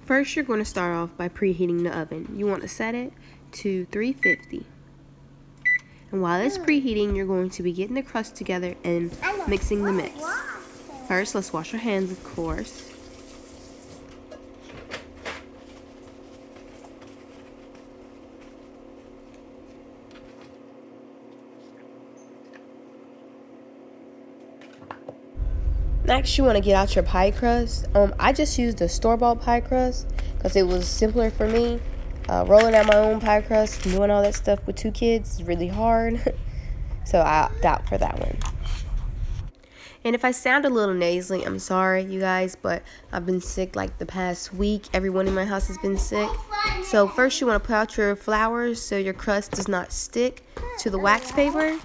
First, you're going to start off by preheating the oven. You want to set it to 350. And while it's preheating, you're going to be getting the crust together and mixing the mix. First, let's wash our hands, of course. Next, you want to get out your pie crust. I just used a store-bought pie crust because it was simpler for me. Rolling out my own pie crust, doing all that stuff with 2 kids is really hard. So I opt out for that one. And if I sound a little nasally, I'm sorry, you guys, but I've been sick like the past week. Everyone in my house has been sick. So first you want to put out your flour so your crust does not stick to the wax paper.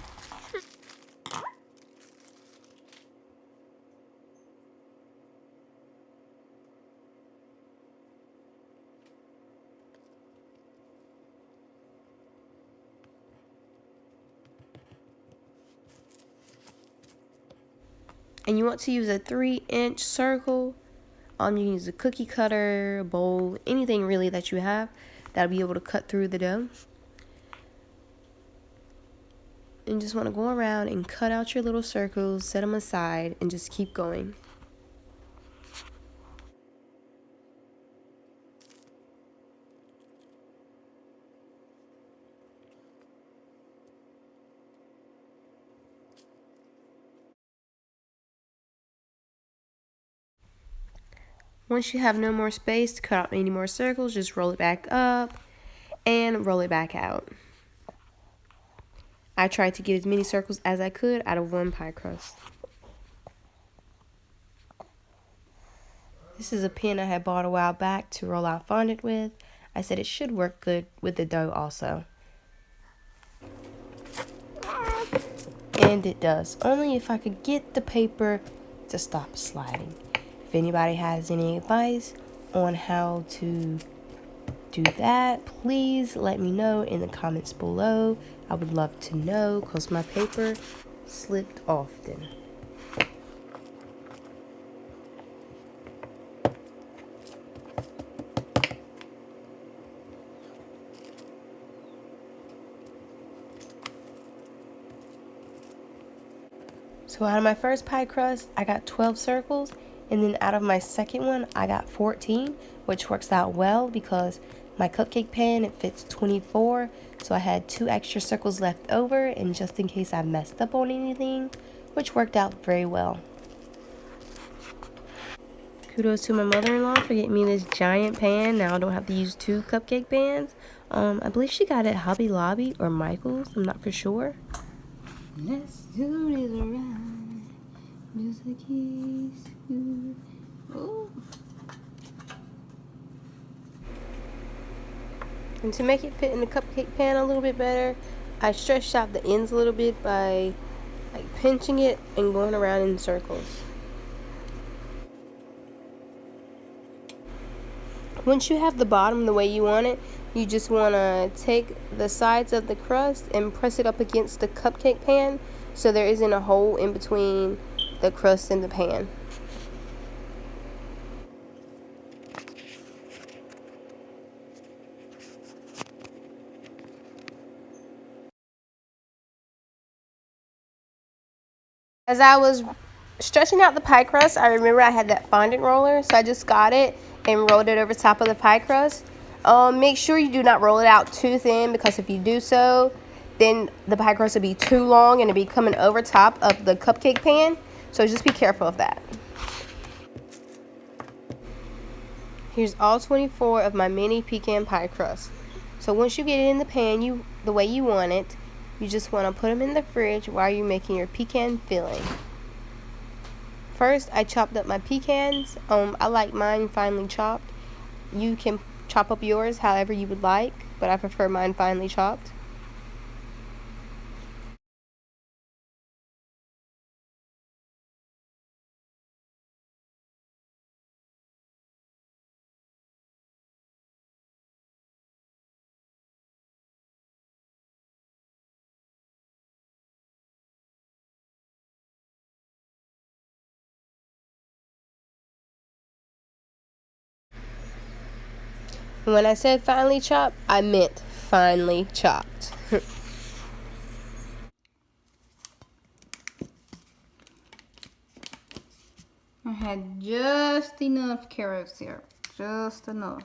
And you want to use a 3-inch circle. You can use a cookie cutter, a bowl, anything really that you have that'll be able to cut through the dough. And you just want to go around and cut out your little circles, set them aside, and just keep going. Once you have no more space to cut out any more circles, just roll it back up and roll it back out. I tried to get as many circles as I could out of one pie crust. This is a pen I had bought a while back to roll out fondant with. I said it should work good with the dough also. And it does, only if I could get the paper to stop sliding. If anybody has any advice on how to do that, please let me know in the comments below. I would love to know because my paper slipped often. So out of my first pie crust, I got 12 circles, and then out of my second one, I got 14, which works out well because my cupcake pan, it fits 24, so I had 2 extra circles left over, and just in case I messed up on anything, which worked out very well. Kudos to my mother-in-law for getting me this giant pan. Now I don't have to use 2 cupcake pans. I believe she got it at Hobby Lobby or Michael's, I'm not for sure. Let's do this around, just like he's good. Oh. And to make it fit in the cupcake pan a little bit better, I stretched out the ends a little bit by pinching it and going around in circles. Once you have the bottom the way you want it, you just want to take the sides of the crust and press it up against the cupcake pan so there isn't a hole in between the crust and the pan. As I was stretching out the pie crust, I remember I had that fondant roller, so I just got it and rolled it over top of the pie crust. Make sure you do not roll it out too thin, because if you do so, then the pie crust will be too long and it'll be coming over top of the cupcake pan. So just be careful of that. Here's all 24 of my mini pecan pie crust. So once you get it in the pan the way you want it, you just want to put them in the fridge while you're making your pecan filling. First, I chopped up my pecans. I like mine finely chopped. You can chop up yours however you would like, but I prefer mine finely chopped. When I said finely chopped, I meant finely chopped. I had just enough carrot syrup. Just enough.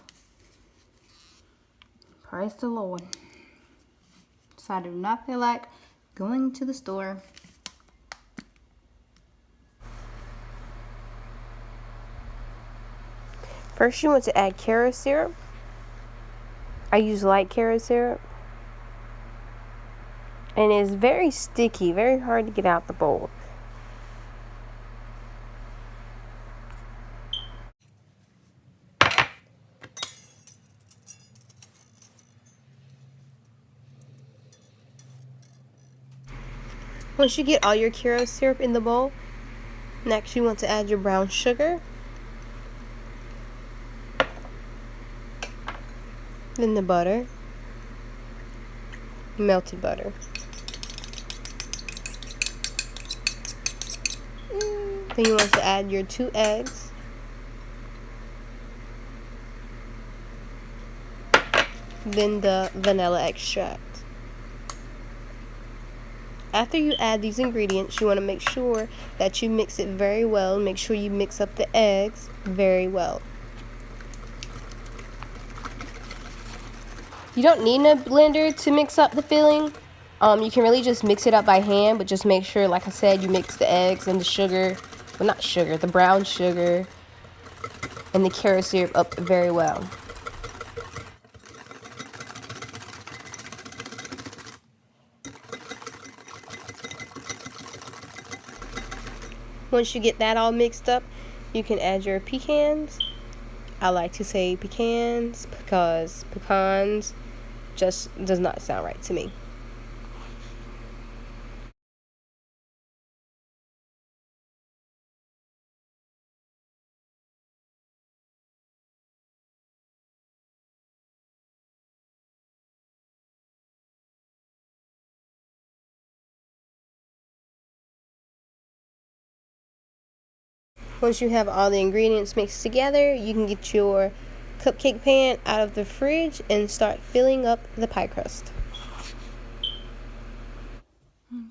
Praise the Lord. So I do not feel like going to the store. First, you want to add carrot syrup. I use light carrot syrup. And it's very sticky, very hard to get out the bowl. Once you get all your carrot syrup in the bowl, next you want to add your brown sugar. Then the butter. Melted butter. Then you want to add your 2 eggs. Then the vanilla extract. After you add these ingredients, you want to make sure that you mix it very well. Make sure you mix up the eggs very well. You don't need a blender to mix up the filling. You can really just mix it up by hand, but just make sure, like I said, you mix the eggs and the sugar, well, not sugar, the brown sugar and the carrot syrup up very well. Once you get that all mixed up, you can add your pecans. I like to say pecans because pecans just does not sound right to me. Once you have all the ingredients mixed together, you can get your cupcake pan out of the fridge and start filling up the pie crust.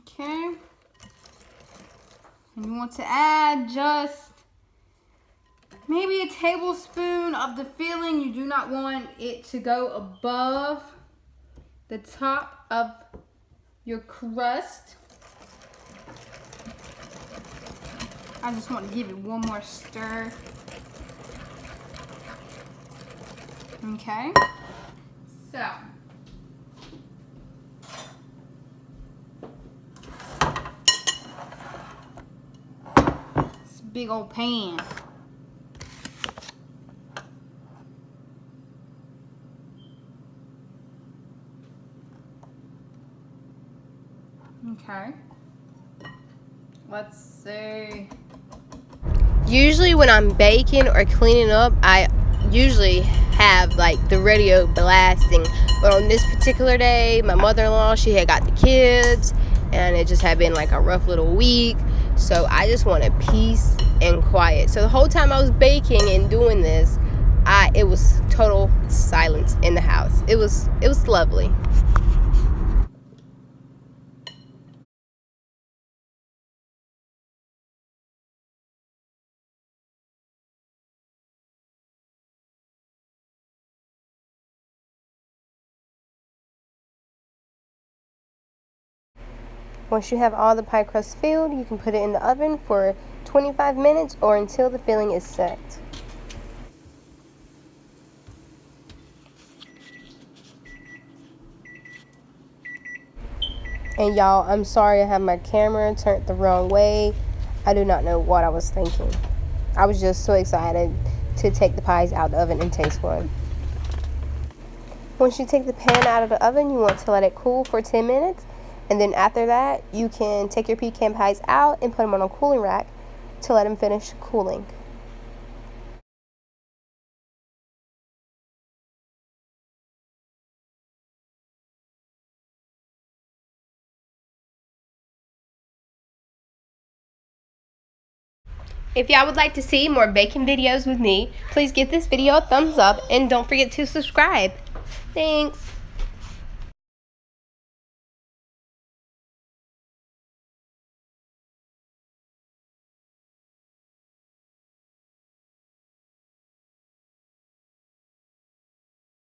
Okay. And you want to add just maybe a tablespoon of the filling. You do not want it to go above the top of your crust. I just want to give it one more stir. Okay. So. This big old pan. Okay. Let's see. Usually when I'm baking or cleaning up, I usually have like the radio blasting. But on this particular day, my mother-in-law, she had got the kids and it just had been like a rough little week. So I just wanted peace and quiet. So the whole time I was baking and doing this, it was total silence in the house. It was lovely. Once you have all the pie crust filled, you can put it in the oven for 25 minutes or until the filling is set. And y'all, I'm sorry I have my camera turned the wrong way. I do not know what I was thinking. I was just so excited to take the pies out of the oven and taste one. Once you take the pan out of the oven, you want to let it cool for 10 minutes. And then after that, you can take your pecan pies out and put them on a cooling rack to let them finish cooling. If y'all would like to see more baking videos with me, please give this video a thumbs up and don't forget to subscribe. Thanks.